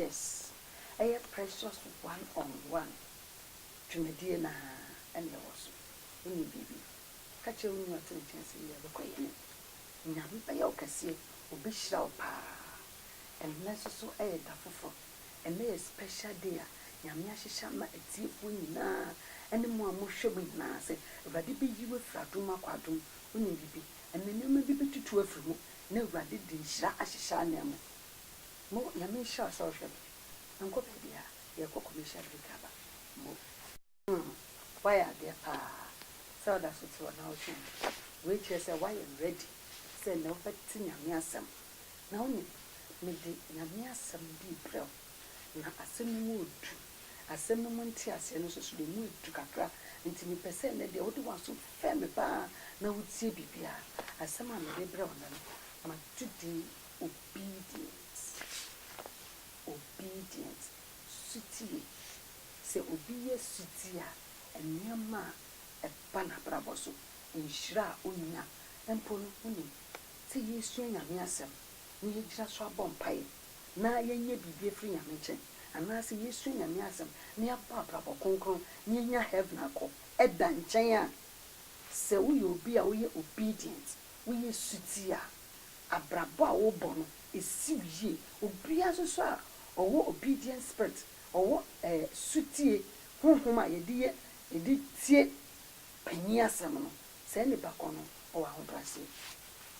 precious. Precious one-on-one. Dwumadie na ɛne ɛwɔ so. Woni bibi. Ka kyerɛ wo nua tene kyɛn sɛ yɛ bɛkɔ yɛ. Nyame bɛyɛ wo kɛseɛ, obi hyira wo paa. Ɛnnɛ nso so da foforɔ. Ɛnnɛ yɛ special day a Nyame ahyehyɛ ma atiefoɔ nyinaa ɛne mo a mohwɛ mu nyinaa sɛ Awurade bɛyi wo afiri adom akɔ adom. Woni bibi. Ɛnnɛ nneɛma bi bɛtutu afiri mu na Awurade de nhyira ahyehyɛ anam. Mo Nyame nhyira wo sɛ wohwɛ me. Nkɔ baabi a yɛkɔ commercial break aba. Mo. Why are there so that's what now which is a why ready say no but Nyame asɛm na only me de Nyame asɛm bi brɛ na asɛm mu odu asɛm mu nti asɛ no so so de mu odu kakra nti me pɛsɛ na de wode waso fɛ me ba na wotie bibia asɛm a me de brɛ ona no ma to the obedience sutie se obi ye sutie a nneɛma ɛba n'abrabɔ so nhyira a onya mpo no woni sɛ yɛsua Nyame asɛm na yɛgyina so abɔ mpae na yɛnyɛ biribi afiri Nyame nkyɛn anaasɛ yɛsua Nyame asɛm na yɛabɔ abrabɔ kronkron na yɛnya heaven akɔ ɛda nkyɛn a sɛ woyɛ obi a woyɛ obedient woyɛ sutie a abrabɔ a wobɔ no ɛsi yie obiara nso so a ɔwɔ obedient spirit ɔwɔ sutie honhom a yɛde tie panyi asɛm no sɛ ne ba kɔ no ɔwɔ ahobrɛase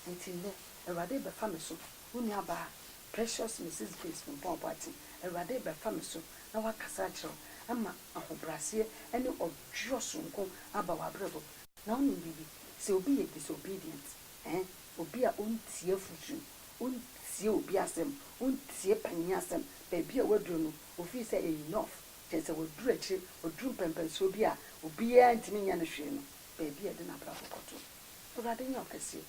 nti ne Awurade bɛfa me so woni aba precious Mrs. Grace from Pompati Awurade bɛfa me so na wakasa kyerɛw ama ahobrɛase ne ɔdwo sonko aba wabrɛbɔ na woni bibi sɛ obi yɛ disobedient obi a ontie futu ontie obi asɛm ontie panyi asɛm baabi a waduro no ofi sɛ enough kyerɛ sɛ waduru akyire waduru mpɛmpɛnsuo bi a obiara ntimi nya no hwee no baabi a de n'abrabɔ kɔto Awurade nya ɔkɛseɛ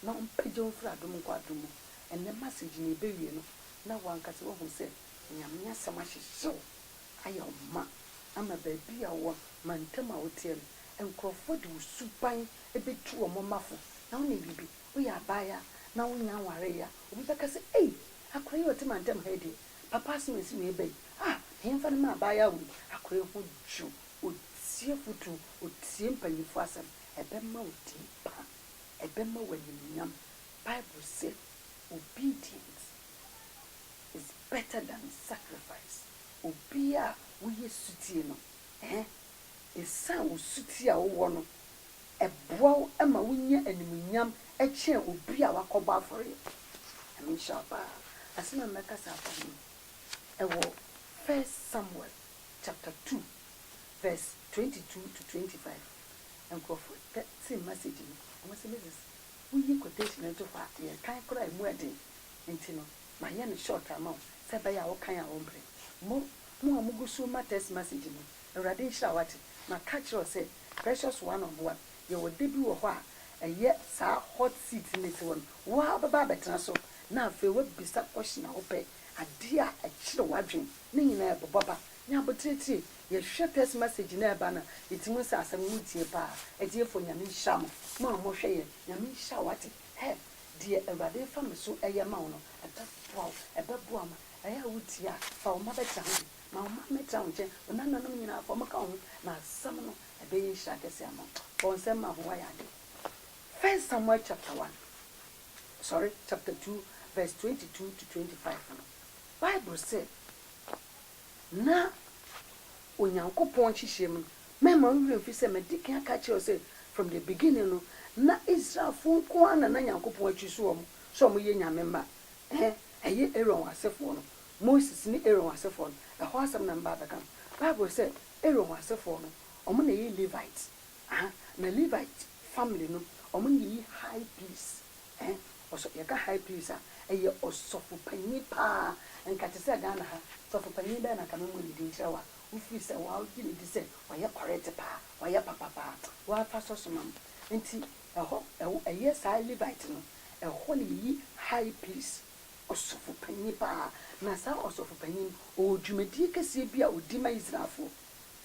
na ɔmpagya wo mfiri adom nkɔ adom mu ɛnnɛ message na ɛbɛwie no na wankasa wahu sɛ Nyame asɛm ahyehyew ayɛ wo ma ama baabi a wɔ mantam a woteɛ no nkurɔfoɔ de wo suban ɛbɛtu wɔ mmɔmafo na wo ne biribi woyɛ abaaya na wonya aware ya obi bɛka sɛ ei akora yi ɔte mantam ha deɛ papa asɛm asi wei bɛyi yɛmfa no ma abaaya wo akora yi ho dwo otie futu otie mpanyimfo asɛm ɛbɛma wo din pa ɛbɛma wo animuonyam Bible say obedience is better than sacrifice obi a woyɛ sutie no ɛsan wo sutie a wowɔ no ɛboa wo ama wonya animuonyam ɛkyɛn obi a wakɔbɔ afɔre ɛme hyɛ paa asɛm a mɛka sa afa no ɛwɔ 1 Samuel chapter 2 verse 22 to 25 nkurɔfoɔ say message no ɔmo sɛ Mrs. woyi quotation into hɔ a yɛkan koraa emu ɛden nti no ma yɛ no short ama wo sɛ bɛyɛ a wokan a wɔmbrɛ mo a mogu so ma text message no Awurade nhyira wate na ka kyerɛ sɛ precious one-on-one yɛwɔ da bi wɔ hɔ a ɛyɛ saa hot seat ne ti wɔ no woa bɛba abɛtena so na afei wabisa question a wopɛ adeɛ a ɛkyerɛ w'adwen ne nyinaa ɛbɛbɔ ba nya abotire yɛhwɛ text message na ɛba na ɛtumi sɛ asɛm mu tie paa ɛtiefo Nyame nhyira mo a mohwɛ yɛ Nyame nhyira wate deɛ Awurade fa me so ɛyɛ ma wo no ɛbɛboa ma ɛyɛ a wotie a fa wo ma bɛtena ho ma wo ma mɛtena wo nkyɛn wo nananom nyinaa fa ɔmaka wo ho na asɛm no ɛbɛyɛ nhyira kɛse ama wo nsɛm ma ho wayɛ ade 1 Samuel chapter 2 verse 22 to 25 no Bible said na Onyankopɔn hyehyɛ mu mɛma nwura mfi sɛ mɛdi kan aka kyerɛ sɛ from the beginning no na Israelfo nko ana na Nyankopɔn atwi so ɔmo yɛ Nyame mma ɛyɛ Aaron asefoɔ no Moses ne Aaron asefoɔ no ɛhɔ asɛm na mba bɛka Bible sɛ Aaron asefoɔ no ɔmo na yɛ Levite na Levite family no ɔmo na yɛ high priest ɔsɔ yɛka high priest a ɛyɛ ɔsɔfo panyin paa nkate sɛ Ghana ha sɔfo panyin bɛɛ na kame mu ne din kyerɛ wa wofiri sɛ wɔagye ne di sɛ wɔyɛ correct paa wɔyɛ papa paa wɔafa sɔso mam nti ɛyɛ saa Levite no ɛhɔ ne yi high priest ɔsɔfo panyin paa na saa ɔsɔfo panyin ɔwɔ dwumadie kɛseɛ bi a ɔdi ma Israelfoɔ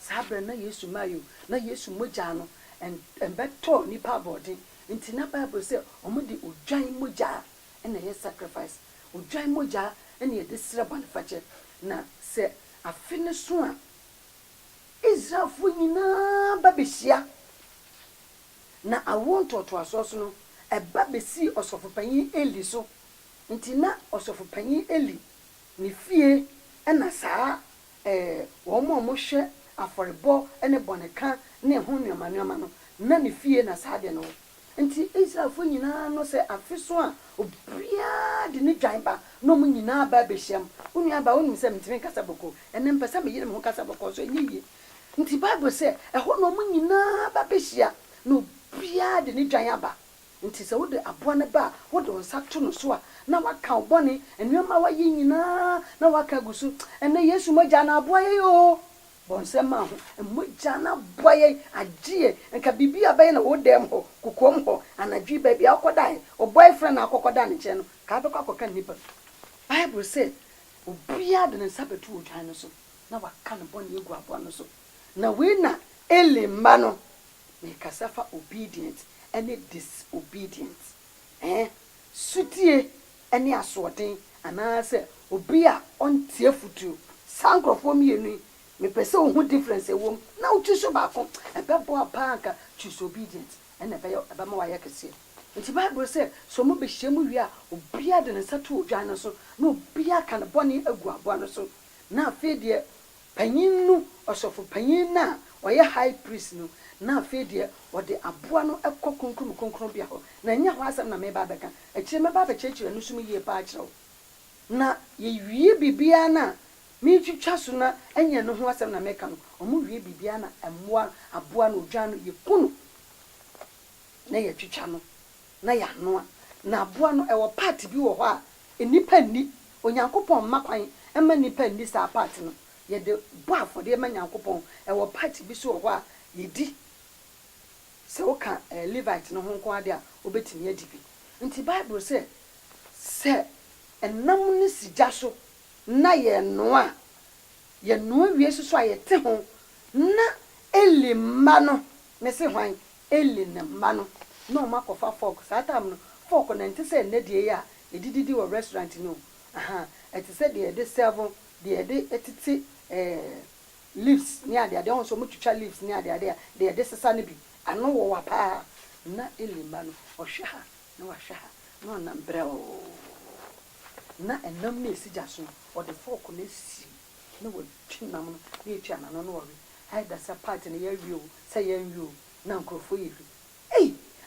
saa berɛ na Yesu mayo na Yesu mogya no ɛmbɛtɔ nipa abɔden nti na Bible sɛ ɔmo de odwan mogya ɛna yɛ sacrifice odwan mogya ɛna yɛde srɛ bɔnefakyɛ na se afine so a Israel fu nyina ba behia na awo ntoto aso no eba besi osofopanyin Eli so nti na osofopanyin Eli ne fie na saa wo mo hwe aforebo ene boneka ne ho nneoma no na ne fie na saa de no nti Israel fu nyina no se afiso a obia de ne dwan ba no mu nyina ba behyiam unu aba unu se mtime kasa boko ene mpesa me yire me ho kasa boko so enyiye nti Bible se eho no mu nyina ba behia no bia de ne dwan aba nti se wo de aboa ne ba wo de onsa to no so a na waka obone enwema wa yi nyina na waka gusu ene Yesu mogya na aboa ye yo bonsema ho mogya na aboa ye agye nka bibia ba ye na wo dem ho kokom ho anadwi ba bia akodan o boyfriend akokoda ne che no ka be kwakoka nipa Bible say obia de ne sabetu odwan no so na waka ne bone egu aboa no so na we na Eli mba no me kasafa obedient any disobedient sutie any asoden anase obi a ontie futu sankrofo mienu me pese ohun difference ewom na utuso baako ebebo apanka choose obedient and ebe ma waye kese nti Bible say so mo be hyemu wi a obi a de ne sato odwan no so na obi a kan boni agu abo no so na afi de panyin nu osofo panyin na oye high priest no na afi de ode aboa no ekokonkron bia ho na nya ho asem na me ba beka ekire me ba be chechire no sum yie pa akire na ye wie bibia na me twitwa so na enya no ho asem na meka no omo wie bibia na emoa aboa no odwan no ye kunu na ye twitwa no na ya noa na aboa no ewo part bi wo ho a enipa ni onyankopon makwan ema nipa ni sa part no ye de boafo de ema nyankopon ewo part bi so wo ho a ye di se oka Levite no ho nko ade a obetimi adibi nti Bible se enam ni sija so na ye noa wie so a ye te ho na Eli mma no me se hwan Eli ne mma no no makofa fork satam no fork na nti se ne de ya edididi wo restaurant no eti se de de serve de etiti leaves ni ade ade on so mutwitwa leaves ni ade de sesa ne bi ano wo wa pa na Eli mma no ohwe ha na wa hwe ha no na mbreo na enam na esija so o de fork na si na wo twinam no na etwa na no wo hai da sa part na ya wi o sa ya wi o na nkrofo yi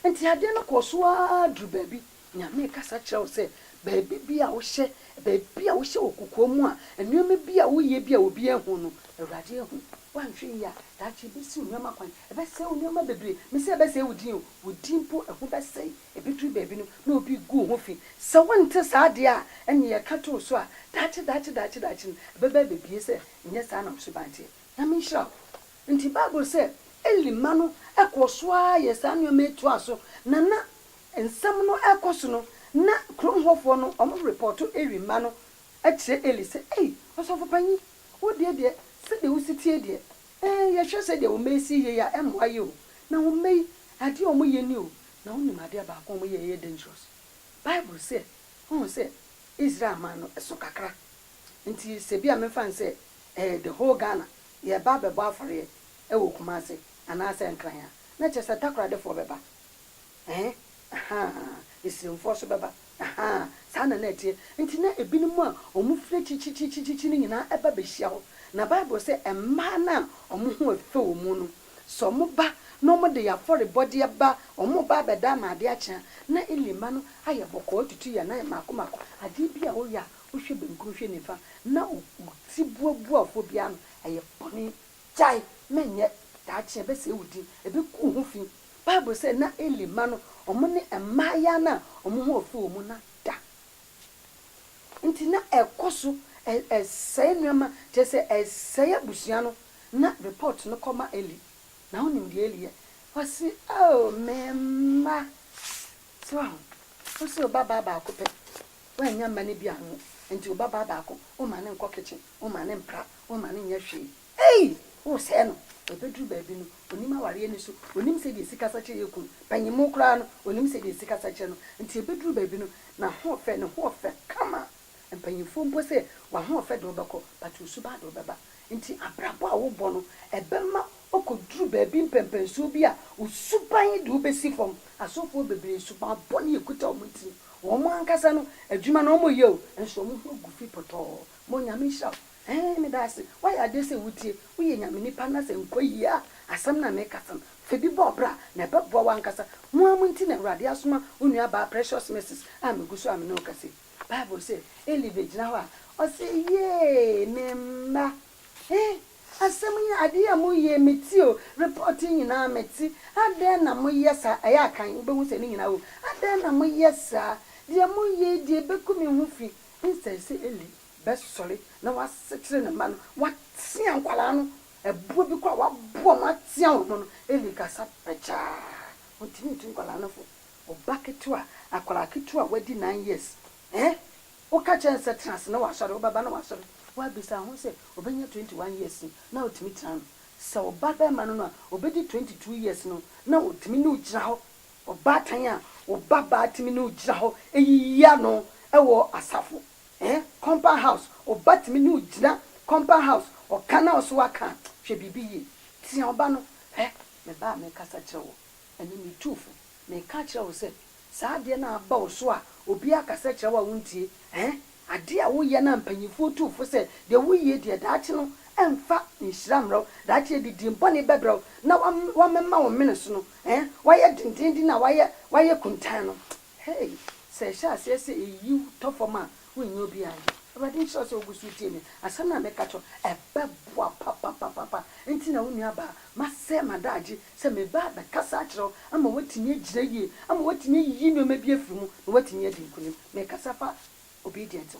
enti ade no koso a dru baby nyame kasa kire se baby bia wo hye okukomu a enuome bia wo ye bia obi ehu no awurade ehu wanhwe ya dachi bisi unuoma kwan ebe se unuoma bebre me se ebe se wudin po ehu be se ebitru baby no na obi gu ho fi se wonte sa ade a ene ye kato so a dachi ebe bebie se nye sa na so bante na me hira nti Bible se Eli mano ekoso a yesa nuoma etu aso na ensam no ekoso no na krom hofo no omo reporto Eli mano akire Eli se osofo panyi wo de se de usitie de ye hwe se de o mesi ye ya emwa ye o na wo mei ade o mo ye ni o na wo nim ade ba ko mo ye dangerous Bible say who say Israel man no eso kakra nti se bia me fan say the whole Ghana ye ba be ba afore e wo Kumase ana se nkran ya na che se takra de fo beba isimfo so beba sana na tie nti na ebinim a omu fire chichi ni nyina eba behia ho na Bible say emma na omu ho afe omu no so mo ba no mo de ya for body ba omu ba beda ma ade acha na elima no aye boko tutu ya na makoma ade bia wo ya wo hwe benkuru hwe nifa na tibuabu afo bia no aye boni chai menye da acha be se wudi ebe ku ho fi Bible say na elima no omu ne emma ya na omu ho afe omu na da nti na ekoso say nuama je say say abusua no na report no koma Eli na onim de Eli wasi mema so o se baba ba akope wa nya mane bi anu nti o baba ba ako o ma ne nko kitchen o ma ne mpra o ma ne nya hwe o se no ebedru baabi no onim aware ni so onim se de sika sache yeku panyimu kra no onim se de sika sache no nti ebedru baabi no na ho fe kama mpanyinfo mpo se wa ho ofe de obekọ but usuba de obeba nti abrabo a wo bọ no ebema okoduru baabi mpempenso bi a usuban de obesi fom asofo bebre suban boni ekuta omuti wo mo ankasa no adwuma no mo ye o enso mo ho gufi poto mo nyame hya me dase why ade se wutie wo ye nyame nipa na se nkoyi a asam na me kasam fe bi bobra na bebo wankasa mo amunti na urade asoma onua ba precious mrs ameguso amene okase bible say elevate na wa o say ye memba asem yi ade ya mo ye meti o reporting na meti ade na mo yesa aya kan be hu se ni nyina wo ade na mo yesa de mo ye de bekumi hu fi insese eli besole na wa sekire na ma no wa tia nkwala no ebuo bi kwa wa bo ma tia wo no eli kasa pecha ontini tu nkwala no fo obaketu a akwala ketu a wadi 9 years o ka chance trans na wa sore o baba na wa sore wa bisa ho se obenya 21 years na otimi tran se o baba ma no obedi 22 years no na otimi no gira ho o batan a o baba atimi no gira ho eyiya no ewo asafo compound house o batimi no gira compound house o kana oso aka hwe bibi yi ti oba no me ba me kasa kirewo eni mi tufu me ka kirewo se saa de na aba oso a obi akasa kirewo a wuntie ade a wo ye na mpanyifo tufu se de wo ye de daachi no emfa nhyiramro daachi de dimpone bebrew na wa memma wo meneso no wa ye dindindi na wa ye kuntan no se sha se eyi tofoma wo nyi obi aye abadi so so ogusu tie me asana me kacho ebeboa papa enti na wonu aba mase madaji se me ba da kasa kiro ama watini agira ye ama watini yi no ma bi afimu na watini adi nkunim me kasa fa obedient ho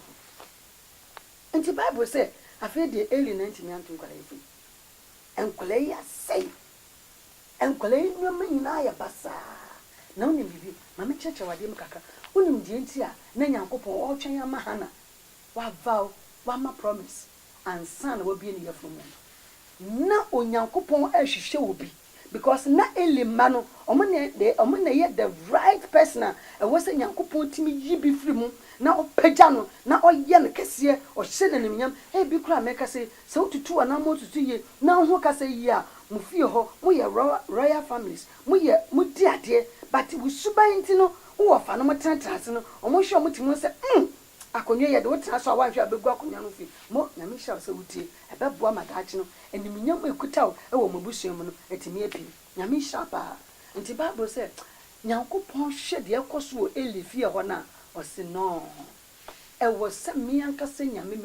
enti bible say afi de eli 90 antu nkwala ifu enkwala ya sei enkwala no ma nyina ya basa na woni bibi ma me cheche wade m kaka woni die enti a na nyankopon o twen ya mahana wa vow wa ma promise and son will be in your from na onyankopon ahwehwe obi because na elima no omune ye the right person e wo se nyankopon timi yi bi firi mu na opagya no na oye no kese o hye na nimnyam bi kura meka se ututu na mo tutu ye na ho kase yi a mu fie ho mo ye royal families mo di ade but we subainti no wo fa no mo tentrase no omo hwe omo timi se akonye ye de wotra so awanhwe abegu akonya no fi mo nyame hye se wutie ebeboa madachi no enimnyam ekutaw ewo mabusuam no etimi api nyame hye pa nti bible say nyankopon hye de ekoso elifie ho na o se no ewo se mianka se nyame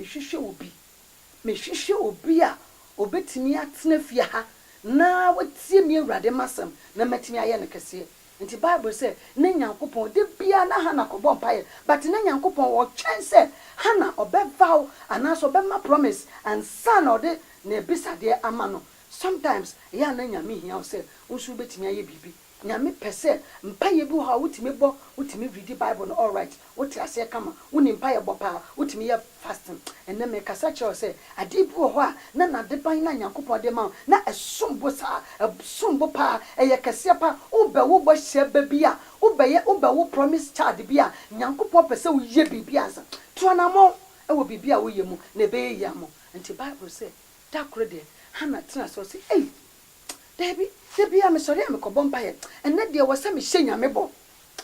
mehwehwe obi a obetimi atena fie ha na watie mi awurade masam na matimi aye ne kese nti bible say na nyankopon de bia na hana kobọ mpaye but na nyankopon wo twen se hana obevaw anaso obema promise and son ode na bisade amano sometimes ya na nyame hia o se unsu betimi aye bibi nyame pese mpaye bi ho wutimi bo wutimi read bible no all right wuti ase kama woni mpaye bo pa wutimi ye fasting enne me kasa che o se ade bi ho a na de ban na nyankopon de ma na esombo sa esombo pa eye kase pa ube wo bo hye babi a ube wo promise child bi a nyankopon pese wo ye bibi ansa to na mo e wo bibi a wo ye mu na be ye mo nti bible say takro de hana tena so say Debbie am sorry am ko bomba ye enne de wasa me hye nyame bo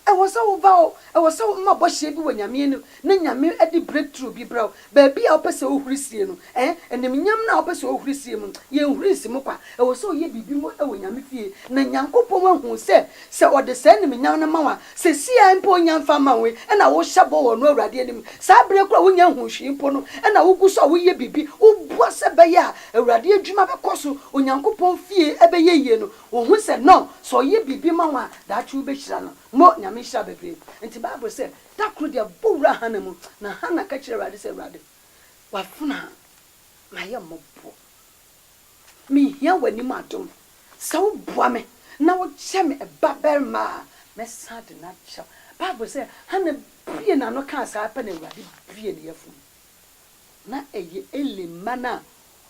e wasa wo va o e wasa wo ma bo hye bi wo nyame ni na nyame adi breakthrough bi bra ba bi a opese wo hurisie no enne nyam na opese wo hurisie mu ye hurisi mu kwa e wasa wo ye bibi mu e wo nyame fie na nyankopon ahu se ode se enne nyam na mawa se sia mpo nyam fa ma we e na wo hyabo wo no awurade anim sa bre kura wo nyam hu hwi mpo no e na wo gu so wo ye bibi wo bua se be ya awurade adwuma be koso onyankopon fie e be ye no wo hu se no so ye bibi mawa da chu be hira no mo nyame hira bebre nti bible say takro de bowra hanamu na hana ka kire awurade se awurade wafuna maye mobo mi hia wani madom sa wo bua me na wo che me e baberma me sad na cha bible say hana bie na no ka sa pa na awurade bie ne yafu na eye elimana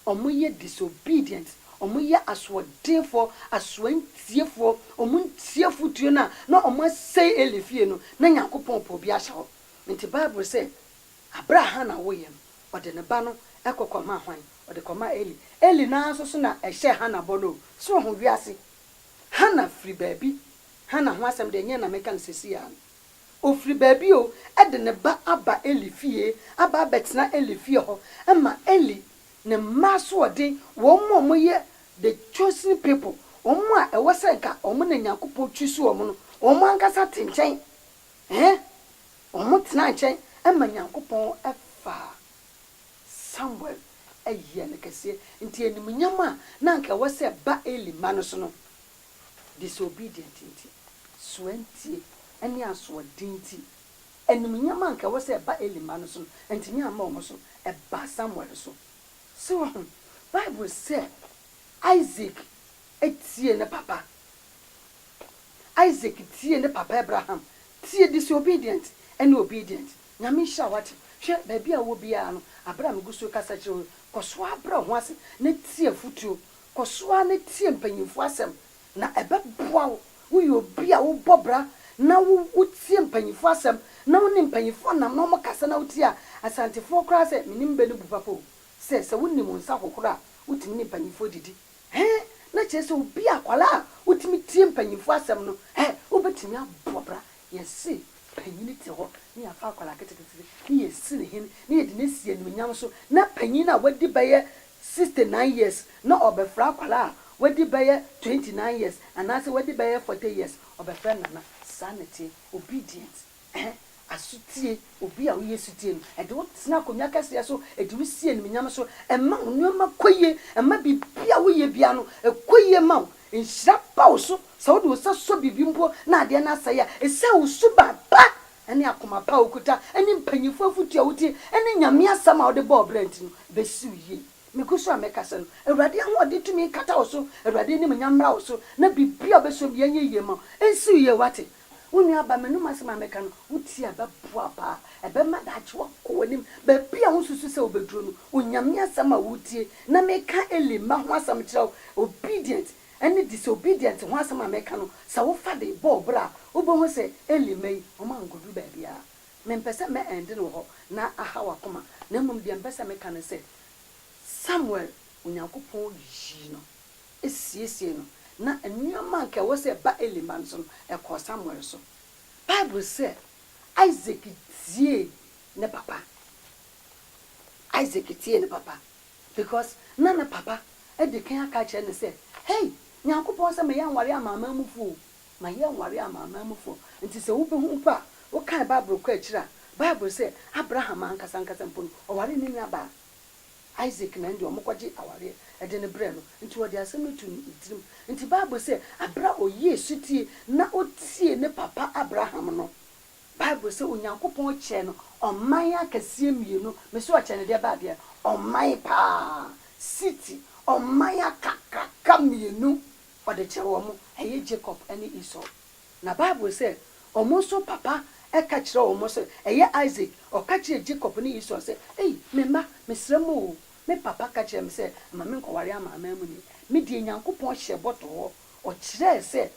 omoye disobedient omoye aswodefo aswantiefo omuntiefo tuo na omo say elifie no na yakopon po bi ahya ho nti bible say Abraham na woyem ode ne ba no ekokoma hwan ode koma Eli na so na ehye Hana bono so ho wiase Hana free baby Hana ho asem de nye na meka nsesi ya ofri baby o ede ne ba aba Eli fie aba betena Eli fie ho ama Eli ne maso ode wo mo ye the chosen people omo a ewose nka omo na Nyankopon twisu omo no omo ankasa tenchen omo tena nchen ama Nyankopon efa Samuel aye ne kese nti enim nyama na nka wose ba Eli ma no so no disobedient nti swanti ani aso dinti enim nyama nka wose ba Eli ma no so no nti nyama omo so ba Samuel so Bible say Isaac etie ne papa Isaac tie ne papa Abraham tie disobedient and obedient nyame sha what hwe ba bia wo bia no Abraham guso kasa kire koso abra ho ase ne tie futuo koso ne tie mpanyimfo asem na ebeboa wo yo bia wo bobra na wo tie mpanyimfo asem na wo ne mpanyimfo nam na mo kasa na wo tie asantefo kra se minim be ne bu papa se wo nim nsa kokora wo timi ne mpanyimfo didi na chese obi akwala utimi tie mpanyimfo asem no wo betimi abobra yesi panyini te ho ni afa akwala ketekete ni yesi ne hin ni yedi ne sie ni nyam so na panyina wadi baye 69 years na obefra akwala wadi baye 29 years anase wadi baye 40 years obefra nana sanity obedient asutie obi a wo yesutie no ede wo tena komya kase so ede wo sie ni nyam so emma onoma koye emma bibia wo ye bia no ekoye ma nhira pawo so so wo sa so bibimpo na ade na asaya ese wo suba ba ene akoma pa okuta ene mpanyifo afutu awuti ene nyame asama wo de bo brent no besi ye mekuso amekasa no awurade ahode tumi kata wo so awurade ni nyamra wo so na bibia beso bia ye ma ensi ye wate Uni aba menum asema meka no uti aba boa ba ebe ma da chwo ko wanim ba bia ho susu se obeduro no onyame asema wutie na meka Eli ma ho asem kire obedient any disobedient ho asema meka no sa wo fa de bo bra wo bo ho se Eli mai o ma ngodu ba bia me mpese me end no ho na ahawa koma na mum bia mpese meka no se Samuel Onyankopon yi no esiesie no na enyama nke wo se ba Eli man so e ko Samuel so Bible say Isaac tie ne papa Isaac tie ne papa because na papa e de kan aka kire ne say hey Nyankopon se me yan ware amama mufu ma yan ware amama mufu nti se wo be hu pa wo kan Bible ko akira Bible say Abraham ankasa mpon o ware ni aba Isaac na ndi omukwaje aware ede ne bre no nti wodi asem etu ntirim nti Bible say abra oyesu tie na otie ne papa Abraham no Bible say Onyankopon che no oman akasie mienu me so che ne de ba de oman pa city oman akaka mienu ode che wo mo eye Jacob ene Esau na Bible say omo so papa e ka kire omo so eye Isaac o ka kire Jacob ne Esau say eh memba mesremo me papa ka kire me say ma me nkoware ama mu ni me die Nyankopon hye boto ho o kire say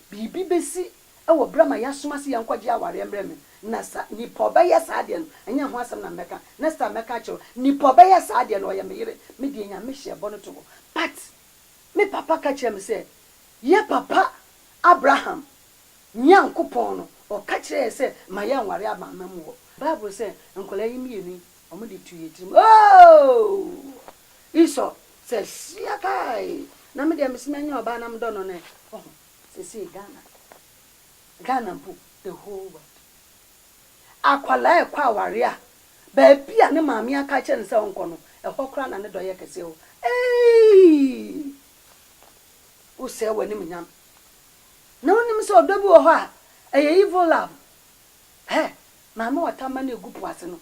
bibi besi e wo brama yasoma se yankwaje aware mbre me na sa ni poba ya saade no anya ho asem na meka na sta meka kire ni poba ya saade no o ya me yire me die nya me hye bono to but me papa ka kire me say ye papa Abraham Nyankopon no o ka kire say ma ya nware ama mu wo Bible say nkola yi mienu omo de tu yetrim oh Esau say siakai na me de mesmanya oba na mdo no ne oh say Ghana mpu the whole world akwala ekwa aware a ba bia ne maami aka kire ne se onko no e hokra na ne doye kese o o se wani mnyam na onim se odobi wo ho a evil love mama watama na egupu ase no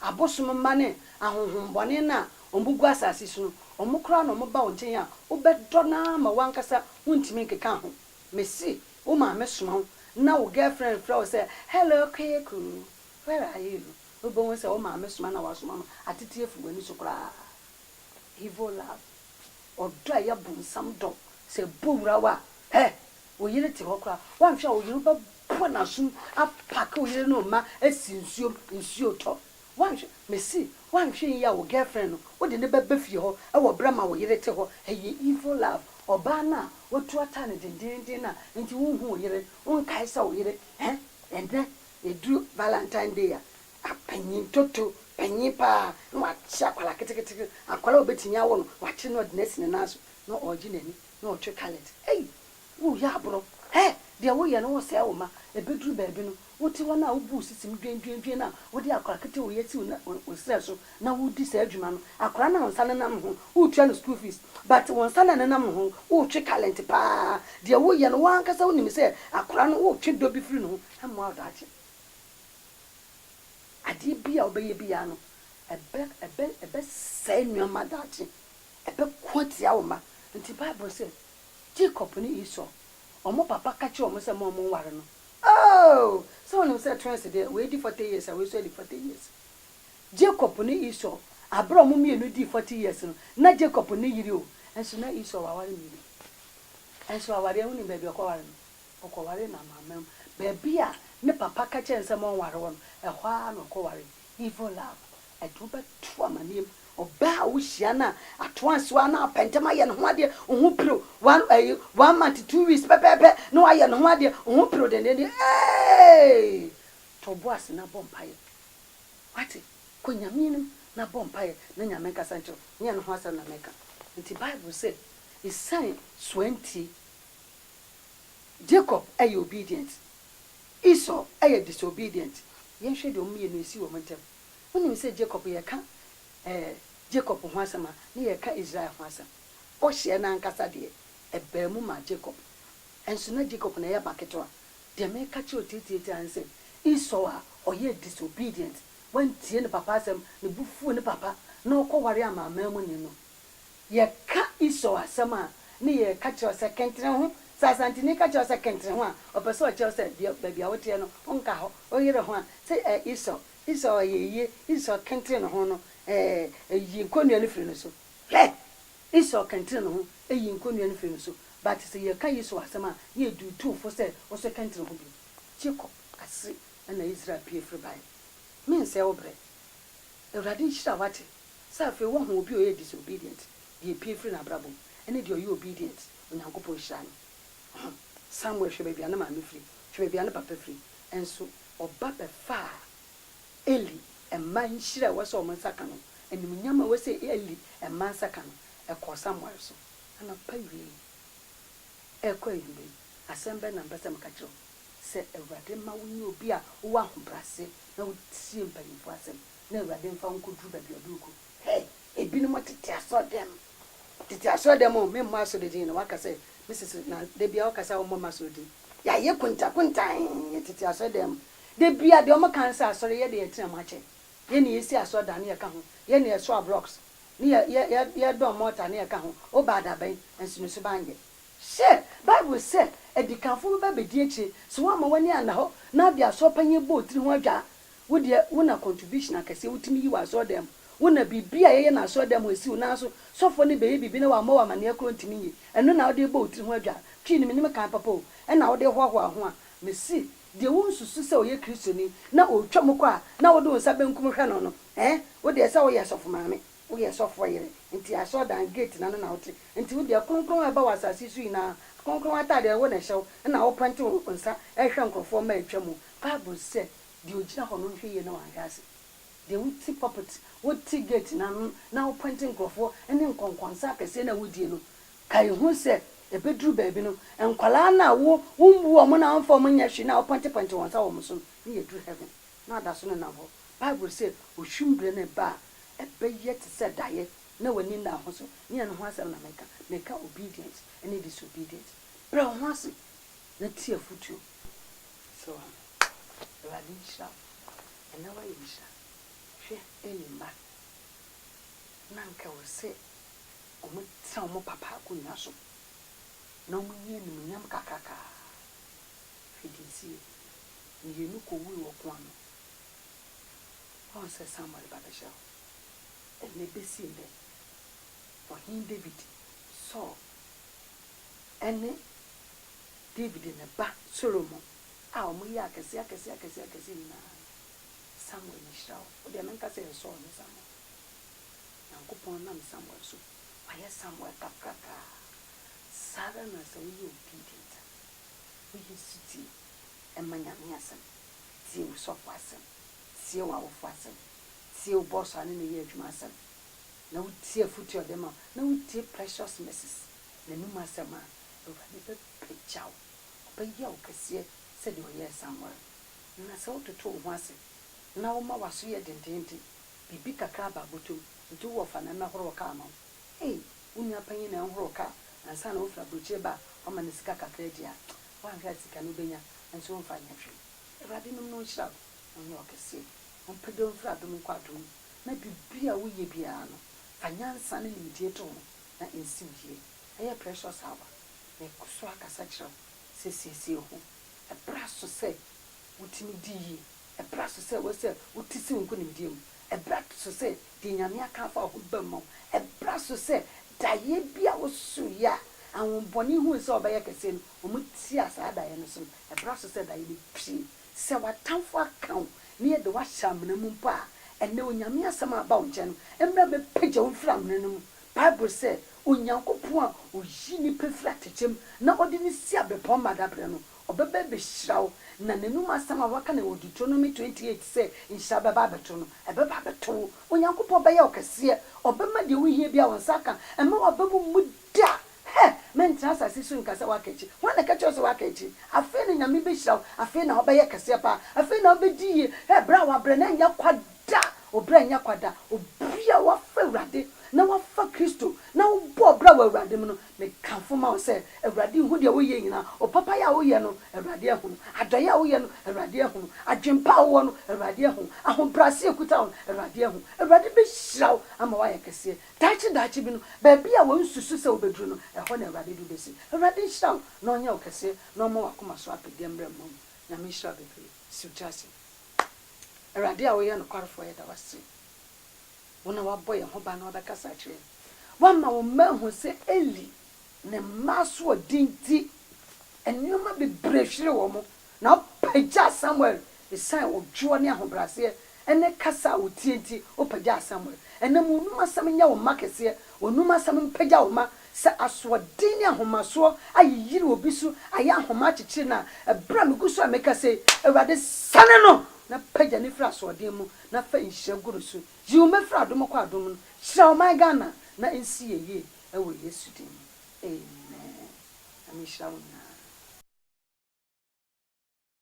abosom mane ahohombone na ombugu asase so omukra na omba onchen a obedo na ma wankasa huntimi nkeka ho mesi o ma mesoma na wo girlfriend flow say hello Kweku where are you obo won say o ma mesoma na wasoma no atete afu wani so kra evil love odo ya bunsam do say bowura wa wo yire ti ho kra wanhwa wo yire ba po na sum apaka wo yire no ma asinsuo nsuo to one me see one hwe ya wo girlfriend no wo de ne beba fie ho e wo brama wo yere te ho eye evil love oba na wo tu ata ne dindindin na nti wo hu wo yere won kai sa wo yere and then edu Valentine Day a apanyin toto panyin pa no wa chia kwala ketekete akwala obetinya wo no wa chi no de nesi ne naso no originally no twe callet wo ya bro de wo ye no wo se wo ma ebeduru baabi no wo ti wona wo bu sisim dwendwendwen na wo de akwala kete wo yeti wo stress na wo di sa adwuma no akwala na wonsa ne nam ho wo twa no school fees but wonsa na ne nam ho wo twe callet pa de wo ye no wan kasa wo nim se akwala no wo twe do bi firi no am wa da ache ade bia obeye bia no ebe say nwa da ache ebe kwoti a wo ma nti Bible say Jacob ni Esau omo papa kache omo se mo ware no so no say trans dey we di 40 years and we so di 40 years Jacob ni Esau abro omo mienu di 40 years no na Jacob ni yiri o enso na Esau wa ware mi enso wa ware hu ni be bi okọ ware na mamam be bia ne papa kache nse mo ware won ehwa na okọ ware evil love eduba tu amanim oba wo hia na atoanso na pentema ye no ho ade ohu pro 1 month 2 weeks pepepe no aye no ho ade ohu pro de to boas na bompaye wati ko nyaminu na bompaye na nyame kasa ncho nye no ho asa na meka nti Bible say is sign 20 Jacob ay obedient Esau ay disobedient yen hwe de omie no esi wo mentem woni say Jacob ye ka Jacob ho asama ne ye ka Israel ho asama o hye na nkasa de eba mu ma Jacob enso na Jacob na ye baketo de me ka chi otiti anse Esau a oye disobedient wan tie ne papa asem ne bufu ne papa na okoware amama mu ni no ye ka Esau asama ne ye ka chi o sekentre ho sasanti ne ka chi o sekentre ho a opeso o chi o se ba bia wote no onka ho o yere ho a se Esau ye Esau kentre no ho no yi konua no firi no so Esau kentre no ho yi konua no firi no so but se ye ka Esau asama ye du tu fo se o se kentre ho bi Jacob ase na Israel pie firi bai men se obre Ewrade hira wate sa fe wo ho obi o ye disobedient ye pie firi na brabo ene de o ye obedient onyankopon hira no Samuel hwe bia na ma me firi hwe bia na papa firi enso oba be fa Eli man hira wase o mansaka no enim nyama wase Eli mansaka no ekọ Samuel so ana pawie ekọ yimbe asembe na mbasa mkachiro se Ewrade ma wonye obi a wo ahobrase na wotie mpanyimfo asem na Ewrade mfa nkoduru ba bia duku ebinu motete asodem o me mo asodedin na waka se Mrs na de bia wakasa wo mo masodin ya ye kunta tete asodem de bia de o mo kansa asore ye de yetina mache ye ni esi asoda na ye ka ho ye ni eso blocks ni ye don mortar na ye ka ho o ba da ban ensu so banje she Bible say edikanfo ba bedi echi so wa ma wani ana ho na bia so panye bo tiri ho adwa wo de wona contribution akase wutimi yi wa so dem wona bibia ye na so dem esi una so sofo ne be bibi na wa ma wa ma ne ekro ntimi yi eno na wo de bo tiri ho adwa twi ni me kan papa o e na wo de hoahoa ho a mesi de wo nsusu se oye kristoni na otwa mokwa na wo de nsa benkum hwe no no wo de se wo ye sofo maame wo ye sofo yere nti aso dan gate na no na wote nti wo de kronkron aba wasase su ina kronkron atade wo na hyew na wo pante nsa ehwe nkrofo ma atwa mu Bible say de ogina ho no hwe ye na wanhase de wo ti property wo ti gate na wo pante nkrofo ene nkonkonsa akese na wo die no kai hu se ebedru baabi no enkwala na wo wumbu omo na amfo mo nya hwe na oponte wonsa wo so ni edru heaven na da so na ho Bible say ohwumbre na ba ebeye te se daye na wani na ho so ni an ho asem na meka obedience and disobedience bra ho ase na tie futu so radisha and now yisha hwe enima nanka wo se omo tsa omo papa ko nya so no munye ni nyam kakaka fidisi ni yenu ko wi wo kwano on se Samuel babesha ene besinde for him David so ene David ne ba Solomon a omo ya akese na Samuel nhyira wo de menka se so no Samuel Nyankopɔn nam Samuel so ayɛ Samuel kakraka sara na sɛ woyɛ obedient woyɛ suti ɛma Nyame asɛm tie wo sɔfo asɛm tie wo awofo asɛm tie wo boss ane ne yɛ adwuma asɛm na wotie futi odema na wotie precious messages na num asɛm a Awurade bɛpagyaw ɔbɛyɛ wo kɛseɛ sɛdeɛ ɔyɛ Samuel na sɛ wototo wo ho ase na woma waso yɛ dendenden bibi kakra ba botom nti wo fa na na horo ka ma unya panyin na horo ka ansa na wo fra brochie ba ɔma ne sika kakra dia wa hwɛ sika no benya nso wo fa nya hwɛ Awurade num no nhyira ɔnyɛ ɔkɛseɛ ɔmpɛdɔ mfra dom kwa dom na bibi a woyɛ bia no fa nyansa ne nimdie to ho na ensi wie ɛyɛ precious hour na kuso akasa kyerɛ sesiesie ho ɛbra so sɛ wotimi di yi ɛbra so sɛ wo sɛ wotisi nko nimdie mu ɛbra so sɛ di Nyame aka fa ho bammo ɛbra so sɛ daye bia wo so ya awonbɔne hu sɛ ɔbɛyɛ kɛse no ɔmuti asa daye no so ɛbra so sɛ daye bi pii sɛ watamfo akaw ne yɛ de wahyɛ amena mu mpo a ɛnɛ Onyame asɛm aba wo nkyɛn no ɛmra bɛpagya wo mfiri amena no mu Bible sɛ Onyankopɔn a oyi nipa firi atɛkyɛm na ɔde ne si abɛpɔn madabrɛ no ɔbɛbɛ bɛhyira wo na nanum asɛm a waka na wɔ Deuteronomy 28 sɛ nhyira bɛba abɛto no ɛbɛba abɛto wo Onyankopɔn bɛyɛ wo kɛseɛ ɔbɛma deɛ wohia bia wo nsa ka ɛma ɔbɛmu mu da mentra asase so nkasa wakachi wana kachi so wakachi afei na Nyame bɛhyira wo afei na ɔbɛyɛ kɛseɛ pa afei na ɔbɛdi yie bra wa brɛ na nya kwada obra nya kwada obia wa fa Awurade na wa fa Kristo na wo bɔ bra wa Awurade mu no me kanfo ma wo sɛ Awurade hu de wo yɛ nyina o papa ya wo yɛ no Awurade ahu adoye a wo yɛ no Awurade ahu adwempa wo no Awurade ahu ahombrase ekuta wo Awurade ahu Awurade bɛhyira wo ama wa yɛ kɛseɛ dachi bi no ba bia wo nsusu sɛ wo beduru no ɛhɔ na Awurade du besi Awurade hyira wo na ɔnyɛ wo kɛseɛ na ɔma wakoma so apɛdeɛ mbrɛ mmom Nyame hyira bebree siwchase Awurade a wo yɛ no kwarefo yɛ da wase wona wabɔ yɛ ho ba na wabɛkasa kyerɛ wama wo mahu sɛ Eli ne maso odinti enuma bebre hwere wo mo na pagya Samuel esan odwo ne ahobrase ene kasa wo tienti o pagya Samuel ene munum asam nya wo makese onum asam pagya wo ma sɛ asodin ne ahomaso ayiri obi so aye ahoma kyekye na ebra meguso ameka sɛ Awurade sane no na pagya ne fra asodin mu na fa nhyia guru so yi o mefra adom kwa adom no hyira o my Ghana na ensi ye ewo Yesu din amen. Amisha